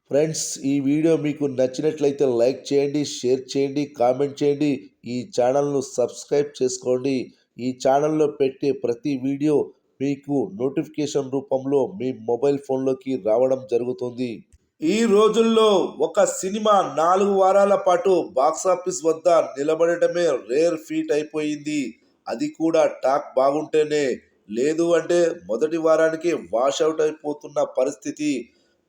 Friends, ఈ video మీకు నచ్చినట్లయితే లైక్ చేయండి, షేర్ చేయండి, కామెంట్ చేయండి. ఈ ఛానల్ను సబ్స్క్రైబ్ చేసుకోండి. ఈ ఛానల్లో పెట్టే ప్రతి వీడియో మీకు నోటిఫికేషన్ రూపంలో మీ మొబైల్ ఫోన్లోకి రావడం జరుగుతుంది. ఈ రోజుల్లో ఒక సినిమా 4 వారాల పాటు బాక్సాఫీస్ వద్ద నిలబడటమే రేర్ ఫీట్ అయిపోయింది. అది కూడా టాక్ బాగుంటేనే. లేదు అంటే మొదటి వారానికి వాషౌట్ అయిపోతున్న పరిస్థితి.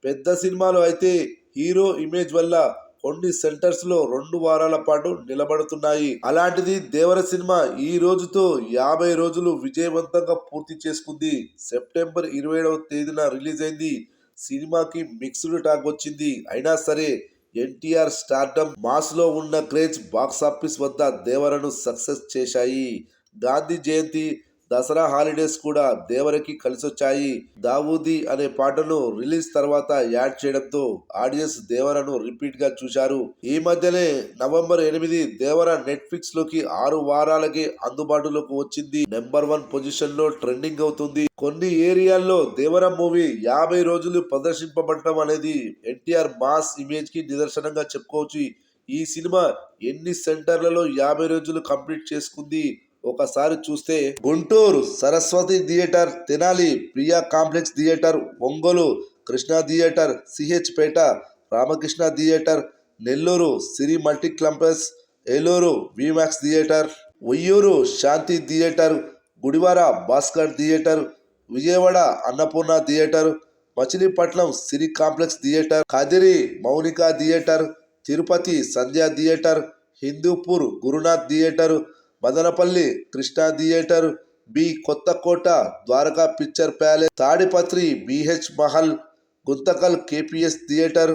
పెద్ద సినిమాలు అయితే హీరో ఇమేజ్ వల్ల కొన్ని సెంటర్స్ లో 2 వారాల పాటు నిలబడుతున్నాయి. అలాంటిది దేవర సినిమా ఈ రోజుతో 50 రోజులు విజయవంతంగా పూర్తి చేసుకుంది. సెప్టెంబర్ 27వ తేదీన రిలీజ్ అయింది. సినిమాకి మిక్స్డ్ టాక్ వచ్చింది. అయినా సరే ఎన్టీఆర్ స్టార్డమ్, మాస్ లో ఉన్న క్రేజ్ బాక్సాఫీస్ వద్ద దేవరను సక్సెస్ చేశాయి. గాంధీ జయంతి, దసరా హాలిడేస్ కూడా దేవరకి కలిసొచ్చాయి. దావూదీ అనే పాటను రిలీజ్ తర్వాత యాడ్ చేయడంతో ఆడియన్స్ దేవరను రిపీట్ గా చూశారు. ఈ మధ్యనే నవంబర్ 8 దేవర నెట్ఫ్లిక్స్ లోకి 6 వారాలకే అందుబాటులోకి వచ్చింది. నెంబర్ 1 పొజిషన్ లో ట్రెండింగ్ అవుతుంది. కొన్ని ఏరియాల్లో దేవర మూవీ 50 రోజులు ప్రదర్శింపబడటం అనేది ఎన్టీఆర్ మాస్ ఇమేజ్ కి నిదర్శనంగా చెప్పుకోవచ్చు. ఈ సినిమా ఎన్ని సెంటర్లలో 50 రోజులు కంప్లీట్ చేసుకుంది ఒకసారి చూస్తే, Guntur Saraswati theatre, Tenali Priya complex theatre, Ongole Krishna theatre, CH Peta Ramakrishna theatre, Nellore Siri multiplex, Eluru V max theatre, Uyyuru Shanti theatre, Gudivada Bhaskar theatre, Vijayawada Annapurna theatre, Machilipatnam Siri complex theatre, Kadiri Mounika theatre, Tirupati Sandhya theatre, Hindupur Gurunath theatre, Madanapalle Krishna theatre, B Kothakota Dwaraka picture palace, Tadipatri BH Mahal, Guntakal KPS theatre,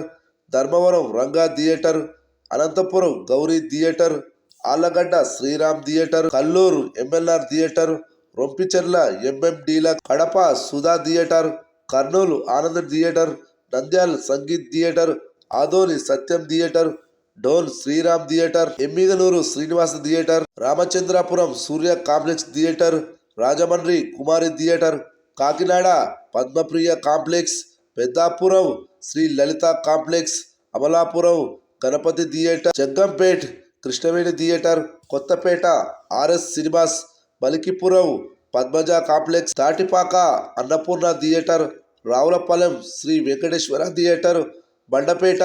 Dharmavaram Ranga theatre, Anantapur Gowri theatre, Allagadda Sriram theatre, Kalluru MLR theatre, Rompicherla MM deluxe, Kadapa Sudha theatre, Kurnool Anand theatre, Nandyal Sangeeth theatre, Adoni Satyam theatre, Dhone Sriram theatre, Emmiganur Srinivasa theatre, Ramachandrapuram Surya complex theatre, Rajahmundry Kumari theatre, Kakinada Padmapriya complex, Peddapuram Sri Lalitha complex, Amalapuram Ganapathi theatre, Jaggampet Krishnaveni theatre, Kothapeta RS cinemas, Balikipuram Padmaja complex, Tatipaka Annapurna theatre, Ravulapalem Sri Venkateswara theatre, Bandapeta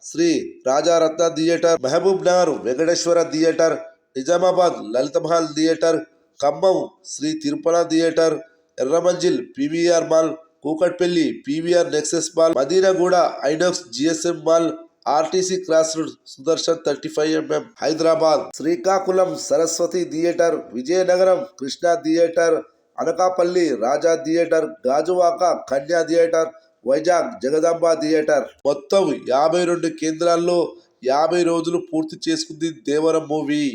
Sri Rajaratna theatre, Mahabub Nagar Venkateswara theatre, Nizamabad Lalithamahal theatre, Khammam Sri తిరుపల theatre, Erramanzil PVR mall, Kukatpally PVR Nexus mall, Madinaguda Inox GSM mall, RTC cross road Sudarshan 35mm Hyderabad, Srikakulam Saraswati theatre, Vizianagaram Krishna theatre, Anakapalli Raja theatre, Gajuwaka Kanya theatre, Vizag Jagadamba theatre. మొత్తం 52 కేంద్రాల్లో 50 రోజులు పూర్తి చేసుకుంది దేవర movie.